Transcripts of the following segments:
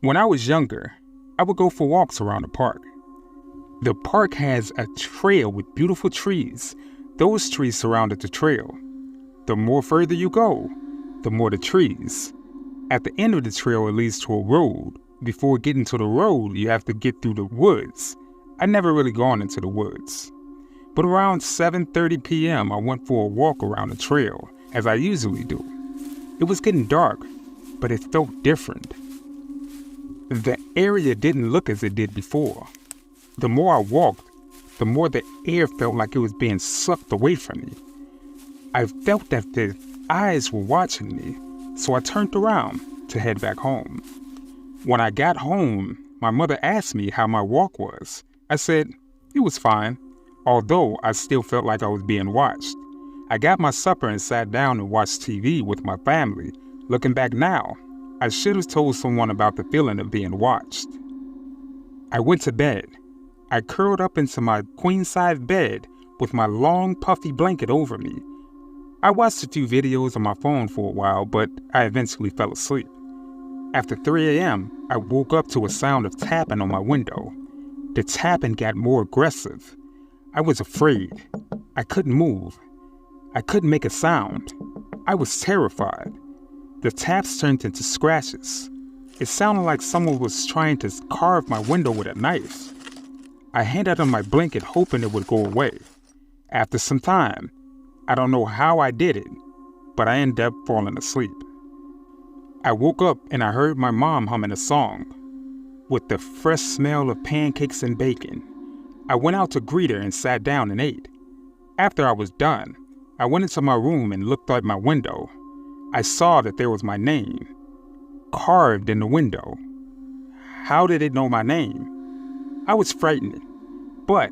When I was younger, I would go for walks around the park. The park has a trail with beautiful trees. Those trees surrounded the trail. The more further you go, the more the trees. At the end of the trail, it leads to a road. Before getting to the road, you have to get through the woods. I never really gone into the woods. But around 7:30 p.m., I went for a walk around the trail, as I usually do. It was getting dark, but it felt different. The area didn't look as it did before. The more I walked, the more the air felt like it was being sucked away from me. I felt that the eyes were watching me, so I turned around to head back home. When I got home, my mother asked me how my walk was. I said, it was fine, although I still felt like I was being watched. I got my supper and sat down and watched TV with my family. Looking back now, I should have told someone about the feeling of being watched. I went to bed. I curled up into my queen-size bed with my long, puffy blanket over me. I watched a few videos on my phone for a while, but I eventually fell asleep. After 3 a.m., I woke up to a sound of tapping on my window. The tapping got more aggressive. I was afraid. I couldn't move. I couldn't make a sound. I was terrified. The taps turned into scratches. It sounded like someone was trying to carve my window with a knife. I handed on my blanket hoping it would go away. After some time, I don't know how I did it, but I ended up falling asleep. I woke up and I heard my mom humming a song with the fresh smell of pancakes and bacon. I went out to greet her and sat down and ate. After I was done, I went into my room and looked out my window. I saw that there was my name carved in the window. How did it know my name? I was frightened, but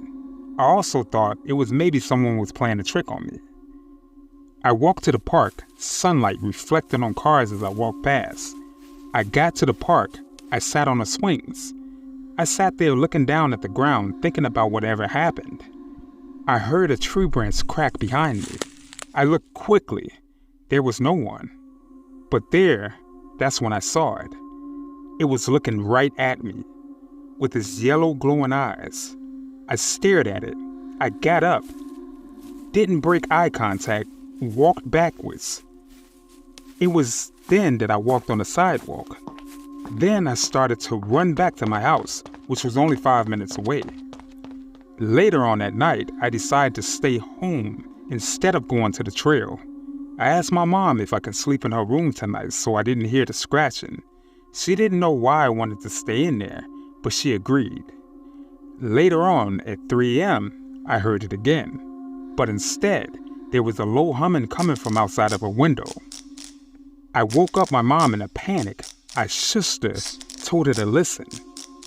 I also thought it was maybe someone was playing a trick on me. I walked to the park, sunlight reflecting on cars as I walked past. I got to the park. I sat on the swings. I sat there looking down at the ground, thinking about whatever happened. I heard a tree branch crack behind me. I looked quickly. There was no one. But that's when I saw it. It was looking right at me, with its yellow glowing eyes. I stared at it. I got up, didn't break eye contact, walked backwards. It was then that I walked on the sidewalk. Then I started to run back to my house, which was only 5 minutes away. Later on that night, I decided to stay home instead of going to the trail. I asked my mom if I could sleep in her room tonight so I didn't hear the scratching. She didn't know why I wanted to stay in there, but she agreed. Later on, at 3 a.m., I heard it again, but instead, there was a low humming coming from outside of a window. I woke up my mom in a panic. I shushed her, told her to listen,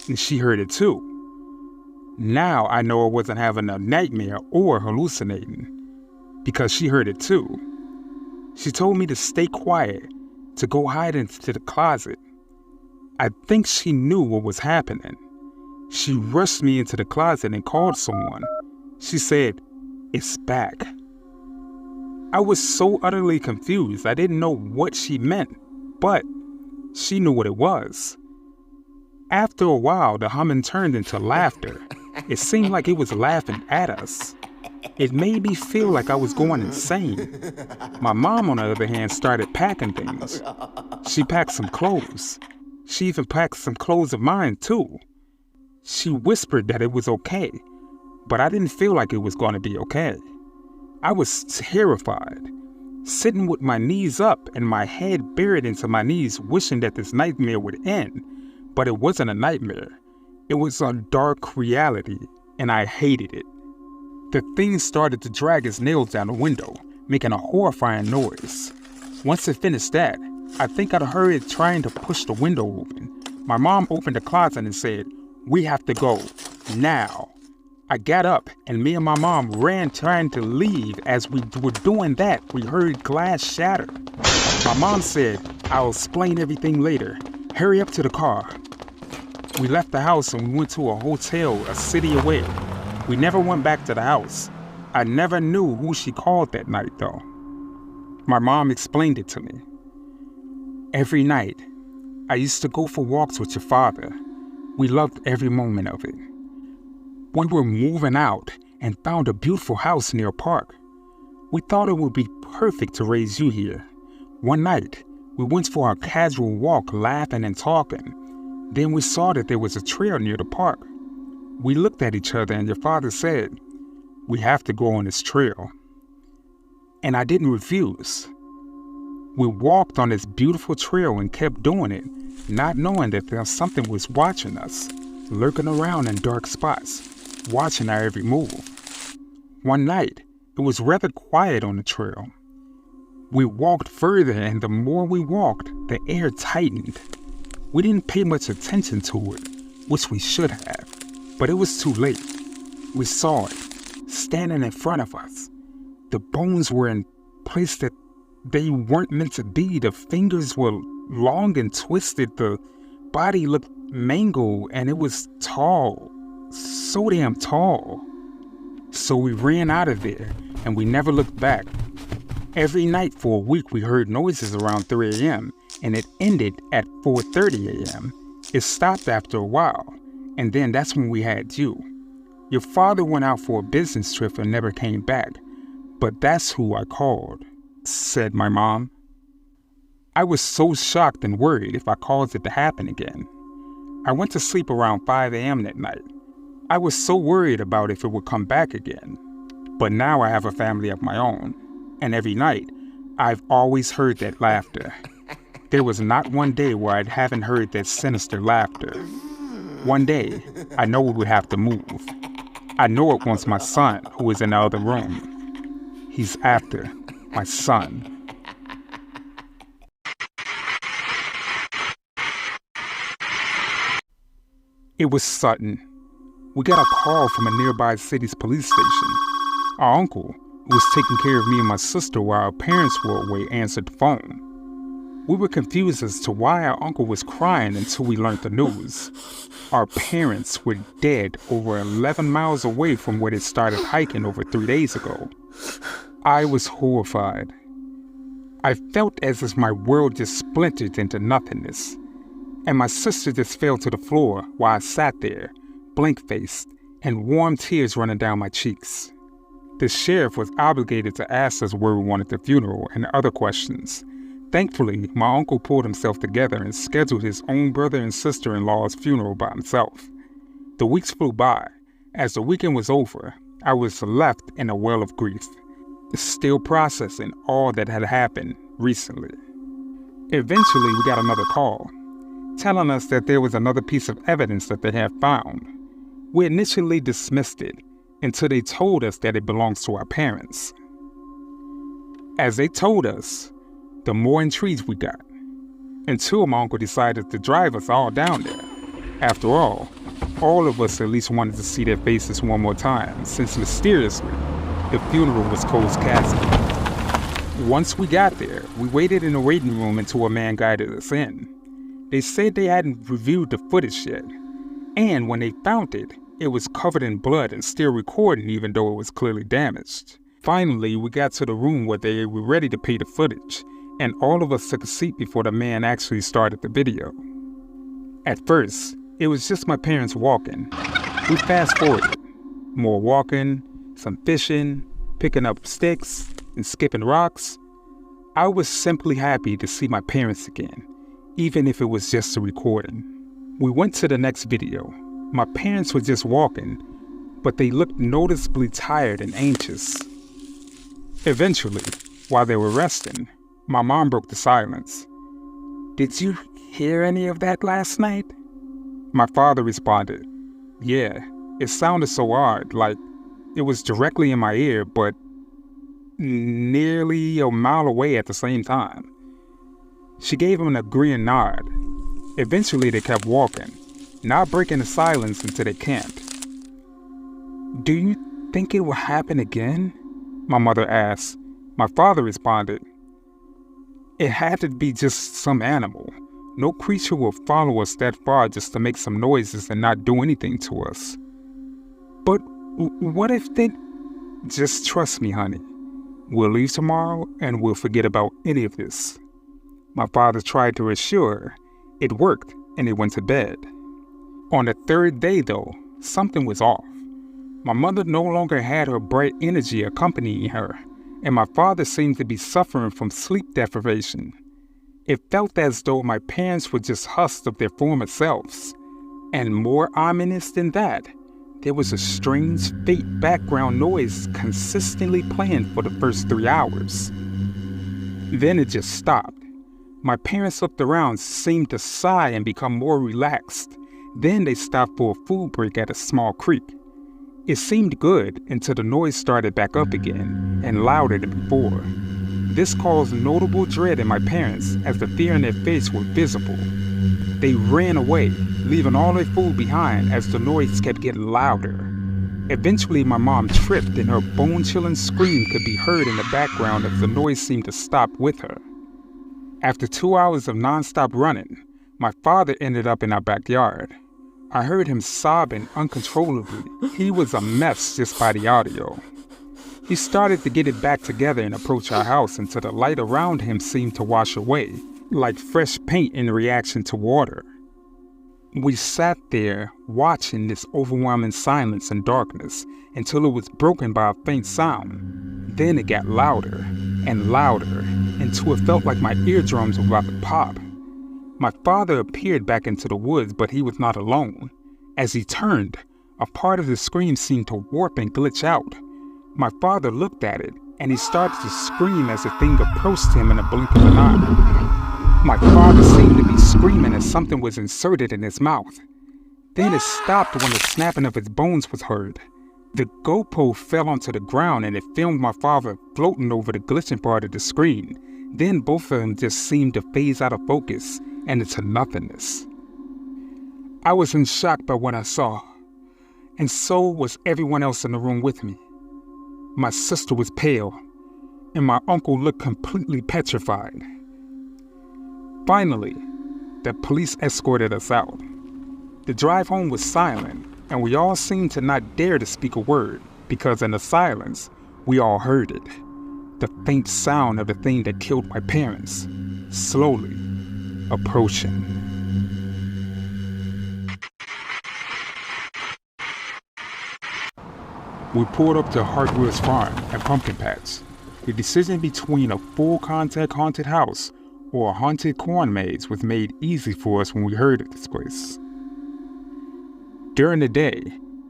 and she heard it too. Now I know I wasn't having a nightmare or hallucinating, because she heard it too. She told me to stay quiet, to go hide into the closet. I think she knew what was happening. She rushed me into the closet and called someone. She said, "It's back." I was so utterly confused, I didn't know what she meant, but she knew what it was. After a while, the humming turned into laughter. It seemed like it was laughing at us. It made me feel like I was going insane. My mom, on the other hand, started packing things. She packed some clothes. She even packed some clothes of mine, too. She whispered that it was okay, but I didn't feel like it was going to be okay. I was terrified, sitting with my knees up and my head buried into my knees, wishing that this nightmare would end. But it wasn't a nightmare. It was a dark reality, and I hated it. The thing started to drag its nails down the window, making a horrifying noise. Once it finished that, I think I'd heard it trying to push the window open. My mom opened the closet and said, "We have to go, now." I got up, and me and my mom ran trying to leave. As we were doing that, we heard glass shatter. My mom said, "I'll explain everything later. Hurry up to the car." We left the house and we went to a hotel a city away. We never went back to the house. I never knew who she called that night, though. My mom explained it to me. Every night, I used to go for walks with your father. We loved every moment of it. When we were moving out and found a beautiful house near a park, we thought it would be perfect to raise you here. One night, we went for a casual walk, laughing and talking. Then we saw that there was a trail near the park. We looked at each other and your father said, "We have to go on this trail." And I didn't refuse. We walked on this beautiful trail and kept doing it, not knowing that something was watching us, lurking around in dark spots, watching our every move. One night, it was rather quiet on the trail. We walked further, and the more we walked, the air tightened. We didn't pay much attention to it, which we should have, but it was too late. We saw it, standing in front of us. The bones were in place that they weren't meant to be. The fingers were long and twisted. The body looked mangled, and it was tall, so damn tall. So we ran out of there, and we never looked back. Every night for a week we heard noises around 3 a.m., and it ended at 4:30 a.m. It stopped after a while, and then that's when we had you. Your father went out for a business trip and never came back, but that's who I called, said my mom. I was so shocked and worried if I caused it to happen again. I went to sleep around 5 a.m. that night. I was so worried about if it would come back again. But now I have a family of my own, and every night, I've always heard that laughter. There was not one day where I haven't heard that sinister laughter. One day, I know we would have to move. I know it once my son, who is in the other room. He's after my son. It was sudden. We got a call from a nearby city's police station. Our uncle, who was taking care of me and my sister while our parents were away, answered the phone. We were confused as to why our uncle was crying until we learned the news. Our parents were dead over 11 miles away from where they started hiking over 3 days ago. I was horrified. I felt as if my world just splintered into nothingness, and my sister just fell to the floor while I sat there, blank-faced, and warm tears running down my cheeks. The sheriff was obligated to ask us where we wanted the funeral and other questions. Thankfully, my uncle pulled himself together and scheduled his own brother and sister-in-law's funeral by himself. The weeks flew by. As the weekend was over, I was left in a well of grief, still processing all that had happened recently. Eventually, we got another call, telling us that there was another piece of evidence that they had found. We initially dismissed it until they told us that it belongs to our parents. As they told us, the more intrigued we got, until my uncle decided to drive us all down there. After all of us at least wanted to see their faces one more time, since mysteriously, the funeral was closed casket. Once we got there, we waited in the waiting room until a man guided us in. They said they hadn't reviewed the footage yet, and when they found it, it was covered in blood and still recording even though it was clearly damaged. Finally, we got to the room where they were ready to play the footage, and all of us took a seat before the man actually started the video. At first, it was just my parents walking. We fast-forwarded. More walking, some fishing, picking up sticks, and skipping rocks. I was simply happy to see my parents again, even if it was just a recording. We went to the next video. My parents were just walking, but they looked noticeably tired and anxious. Eventually, while they were resting, my mom broke the silence. "Did you hear any of that last night?" My father responded, "Yeah, it sounded so odd, like it was directly in my ear, but nearly a mile away at the same time." She gave him an agreeing nod. Eventually, they kept walking, not breaking the silence until they camped. "Do you think it will happen again?" my mother asked. My father responded, "It had to be just some animal. No creature will follow us that far just to make some noises and not do anything to us." "But what if they..." "Just trust me, honey. We'll leave tomorrow and we'll forget about any of this." My father tried to reassure her. It worked, and they went to bed. On the third day, though, something was off. My mother no longer had her bright energy accompanying her, and my father seemed to be suffering from sleep deprivation. It felt as though my parents were just husks of their former selves. And more ominous than that, there was a strange, faint background noise consistently playing for the first 3 hours. Then it just stopped. My parents looked around, seemed to sigh and become more relaxed. Then they stopped for a food break at a small creek. It seemed good until the noise started back up again, and louder than before. This caused notable dread in my parents, as the fear in their face was visible. They ran away, leaving all their food behind as the noise kept getting louder. Eventually, my mom tripped and her bone-chilling scream could be heard in the background as the noise seemed to stop with her. After 2 hours of non-stop running, my father ended up in our backyard. I heard him sobbing uncontrollably. He was a mess just by the audio. He started to get it back together and approach our house until the light around him seemed to wash away, like fresh paint in reaction to water. We sat there watching this overwhelming silence and darkness until it was broken by a faint sound. Then it got louder and louder until it felt like my eardrums were about to pop. My father appeared back into the woods, but he was not alone. As he turned, a part of the scream seemed to warp and glitch out. My father looked at it, and he started to scream as the thing approached him in a blink of an eye. My father seemed to be screaming as something was inserted in his mouth. Then it stopped when the snapping of his bones was heard. The GoPro fell onto the ground and it filmed my father floating over the glitching part of the screen. Then both of them just seemed to phase out of focus and into nothingness. I was in shock by what I saw, and so was everyone else in the room with me. My sister was pale, and my uncle looked completely petrified. Finally, the police escorted us out. The drive home was silent, and we all seemed to not dare to speak a word, because in the silence, we all heard it. The faint sound of the thing that killed my parents, slowly approaching. We pulled up to Hartwell's farm and pumpkin patch. The decision between a full contact haunted house or a haunted corn maze was made easy for us when we heard of this place. During the day,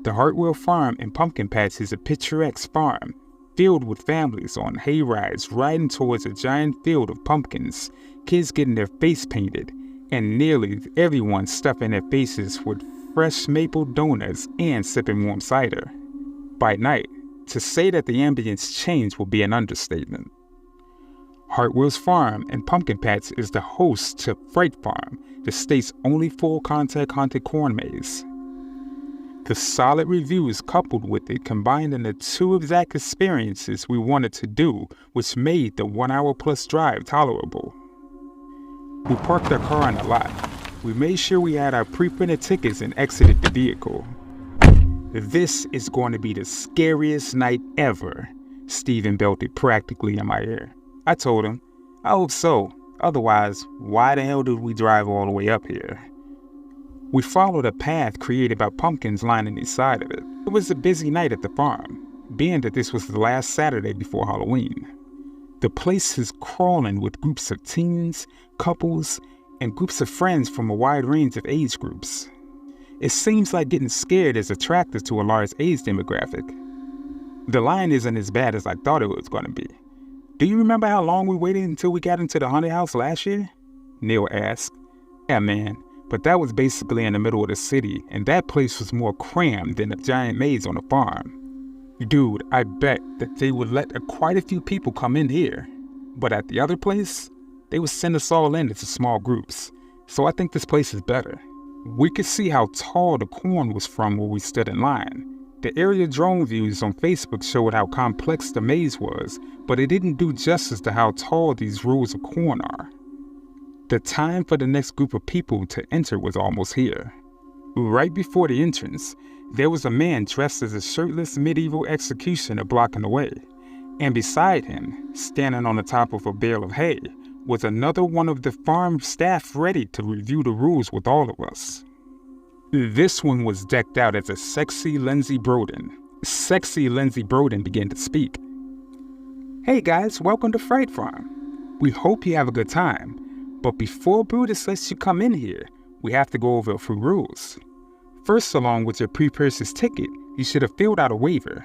the Hartwell farm and pumpkin patch is a picturesque farm filled with families on hay rides riding towards a giant field of pumpkins, kids getting their face painted, and nearly everyone stuffing their faces with fresh maple donuts and sipping warm cider. By night, to say that the ambience changed would be an understatement. Hartwell's farm and pumpkin patch is the host to Fright Farm, the state's only full-contact haunted corn maze. The solid reviews coupled with it combined in the two exact experiences we wanted to do, which made the 1 hour plus drive tolerable. We parked our car in the lot. We made sure we had our pre-printed tickets and exited the vehicle. "This is going to be the scariest night ever," Stephen belted practically in my ear. I told him, "I hope so. Otherwise, why the hell did we drive all the way up here?" We followed a path created by pumpkins lining the side of it. It was a busy night at the farm, being that this was the last Saturday before Halloween. The place is crawling with groups of teens, couples, and groups of friends from a wide range of age groups. It seems like getting scared is attractive to a large age demographic. The line isn't as bad as I thought it was going to be. "Do you remember how long we waited until we got into the haunted house last year?" Neil asked. "Yeah, man, but that was basically in the middle of the city, and that place was more crammed than a giant maze on a farm. Dude, I bet that they would let quite a few people come in here. But at the other place, they would send us all in into small groups. So I think this place is better." We could see how tall the corn was from where we stood in line. The area drone views on Facebook showed how complex the maze was, but it didn't do justice to how tall these rows of corn are. The time for the next group of people to enter was almost here. Right before the entrance, there was a man dressed as a shirtless medieval executioner blocking the way, and beside him, standing on the top of a bale of hay, was another one of the farm staff ready to review the rules with all of us. This one was decked out as a sexy Lindsay Broden. Sexy Lindsay Broden began to speak. "Hey guys, welcome to Fright Farm. We hope you have a good time, but before Brutus lets you come in here, we have to go over a few rules. First, along with your pre-purchase ticket, you should have filled out a waiver.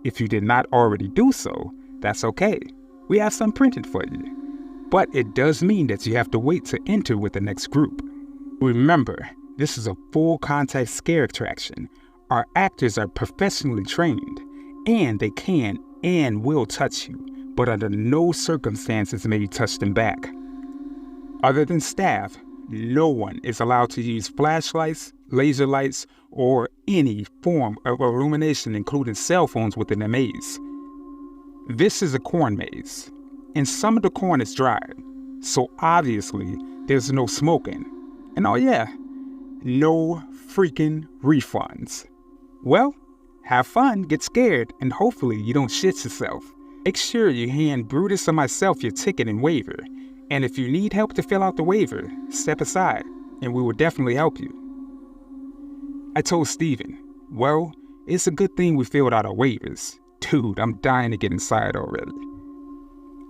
If you did not already do so, that's okay. We have some printed for you. But it does mean that you have to wait to enter with the next group. Remember, this is a full contact scare attraction. Our actors are professionally trained, and they can and will touch you, but under no circumstances may you touch them back. Other than staff, no one is allowed to use flashlights, laser lights, or any form of illumination, including cell phones, within the maze. This is a corn maze, and some of the corn is dried, so obviously there's no smoking. And oh yeah, no freaking refunds. Well, have fun, get scared, and hopefully you don't shit yourself. Make sure you hand Brutus or myself your ticket and waiver, and if you need help to fill out the waiver, step aside, and we will definitely help you." I told Steven, "Well, it's a good thing we filled out our waivers. Dude, I'm dying to get inside already."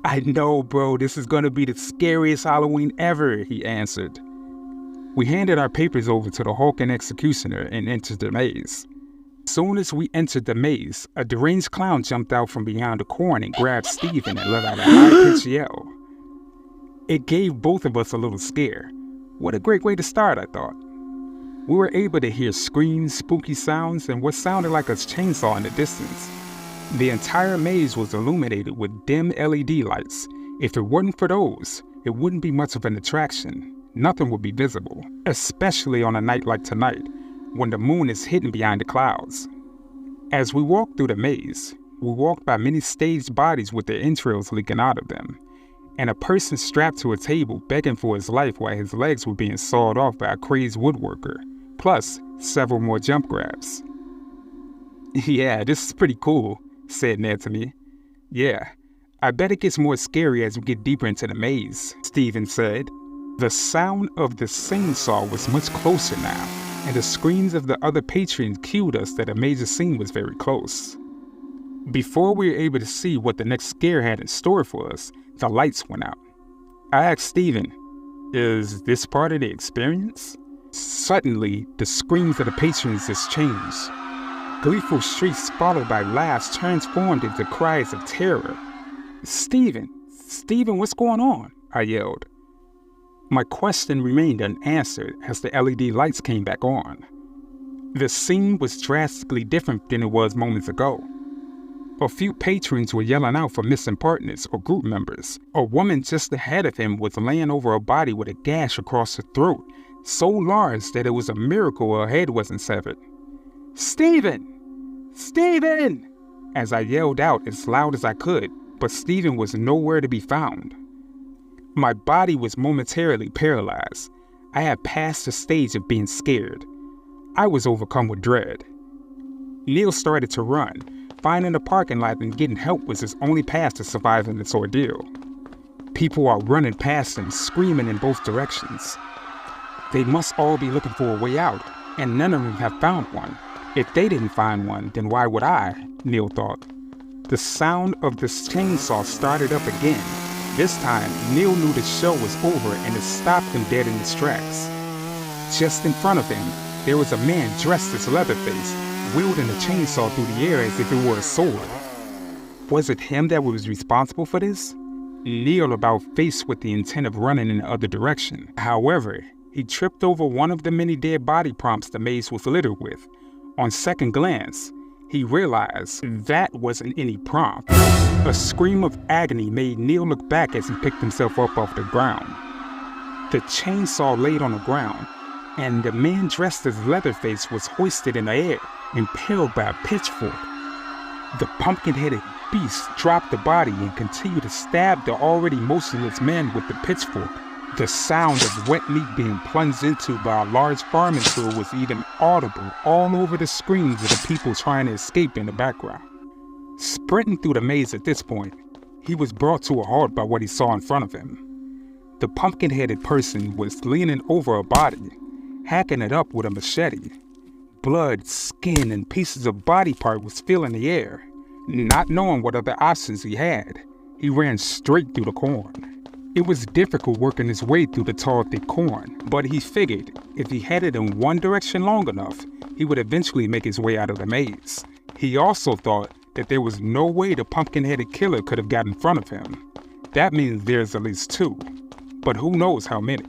"I know, bro, this is gonna be the scariest Halloween ever," he answered. We handed our papers over to the Hulk and Executioner and entered the maze. As soon as we entered the maze, a deranged clown jumped out from behind the corn and grabbed Steven and let out a high-pitched yell. It gave both of us a little scare. What a great way to start, I thought. We were able to hear screams, spooky sounds, and what sounded like a chainsaw in the distance. The entire maze was illuminated with dim LED lights. If it wasn't for those, it wouldn't be much of an attraction. Nothing would be visible, especially on a night like tonight, when the moon is hidden behind the clouds. As we walked through the maze, we walked by many staged bodies with their entrails leaking out of them, and a person strapped to a table begging for his life while his legs were being sawed off by a crazed woodworker, plus several more jump grabs. "Yeah, this is pretty cool," said Ned to me. "Yeah, I bet it gets more scary as we get deeper into the maze," Steven said. The sound of the chainsaw was much closer now, and the screams of the other patrons cued us that a major scene was very close. Before we were able to see what the next scare had in store for us, the lights went out. I asked Steven, "Is this part of the experience?" Suddenly, the screams of the patrons just changed. Gleeful shrieks followed by laughs transformed into cries of terror. Steven, what's going on?" I yelled. My question remained unanswered as the LED lights came back on. The scene was drastically different than it was moments ago. A few patrons were yelling out for missing partners or group members. A woman just ahead of him was laying over a body with a gash across her throat, so large that it was a miracle her head wasn't severed. "Steven! Steven!" as I yelled out as loud as I could, but Steven was nowhere to be found. My body was momentarily paralyzed. I had passed the stage of being scared. I was overcome with dread. Neil started to run. Finding a parking lot and getting help was his only path to surviving this ordeal. People are running past him, screaming in both directions. They must all be looking for a way out, and none of them have found one. If they didn't find one, then why would I? Neil thought. The sound of the chainsaw started up again. This time, Neil knew the show was over and it stopped him dead in his tracks. Just in front of him, there was a man dressed as Leatherface, wielding a chainsaw through the air as if it were a sword. Was it him that was responsible for this? Neil about faced with the intent of running in the other direction. However, he tripped over one of the many dead body prompts the maze was littered with. On second glance, he realized that wasn't any prompt. A scream of agony made Neil look back as he picked himself up off the ground. The chainsaw laid on the ground, and the man dressed as Leatherface was hoisted in the air, impaled by a pitchfork. The pumpkin-headed beast dropped the body and continued to stab the already motionless man with the pitchfork. The sound of wet meat being plunged into by a large farming tool was even audible all over the screams of the people trying to escape in the background. Sprinting through the maze at this point, he was brought to a halt by what he saw in front of him. The pumpkin-headed person was leaning over a body, hacking it up with a machete. Blood, skin, and pieces of body part was filling the air. Not knowing what other options he had, he ran straight through the corn. It was difficult working his way through the tall, thick corn, but he figured if he headed in one direction long enough, he would eventually make his way out of the maze. He also thought that there was no way the pumpkin-headed killer could have got in front of him. That means there's at least two, but who knows how many.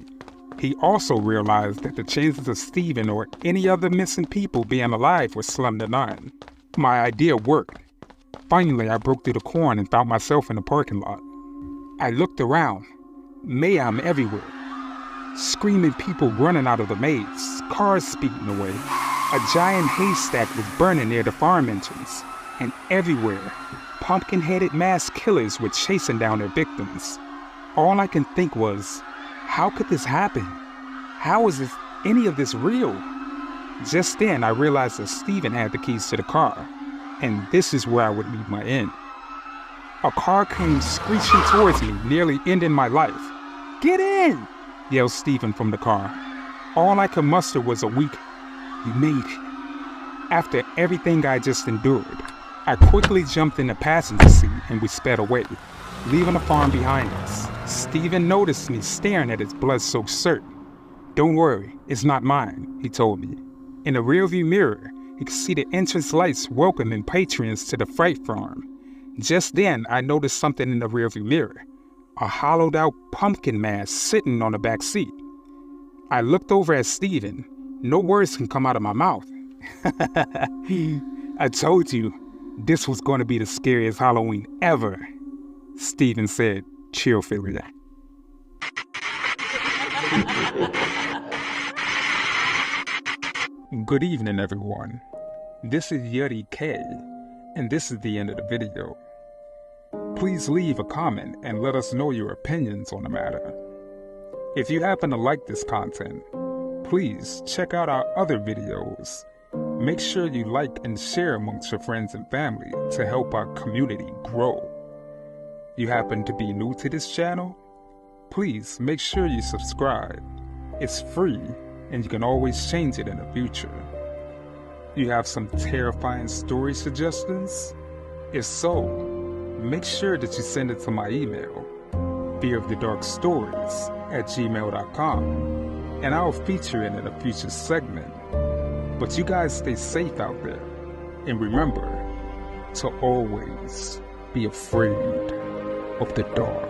He also realized that the chances of Steven or any other missing people being alive were slim to none. My idea worked. Finally, I broke through the corn and found myself in the parking lot. I looked around. Mayhem everywhere. Screaming people running out of the maze, cars speeding away. A giant haystack was burning near the farm entrance, and everywhere, pumpkin-headed mass killers were chasing down their victims. All I can think was, how could this happen? How is any of this real? Just then, I realized that Steven had the keys to the car, and this is where I would meet my end. A car came screeching towards me, nearly ending my life. "Get in!" yelled Steven from the car. All I could muster was a weak, "You made it." After everything I just endured, I quickly jumped in the passenger seat and we sped away, leaving the farm behind us. Steven noticed me staring at his blood-soaked shirt. "Don't worry, it's not mine," he told me. In the rearview mirror, he could see the entrance lights welcoming patrons to the freight farm. Just then, I noticed something in the rearview mirror, a hollowed-out pumpkin mask sitting on the back seat. I looked over at Steven. No words can come out of my mouth. "I told you, this was going to be the scariest Halloween ever," Steven said cheerfully. Good evening, everyone. This is Yuri K, and this is the end of the video. Please leave a comment and let us know your opinions on the matter. If you happen to like this content, please check out our other videos. Make sure you like and share amongst your friends and family to help our community grow. You happen to be new to this channel? Please make sure you subscribe. It's free and you can always change it in the future. You have some terrifying story suggestions? If so, make sure that you send it to my email, fearofthedarkstories@gmail.com, and I'll feature it in a future segment. But you guys stay safe out there, and remember to always be afraid of the dark.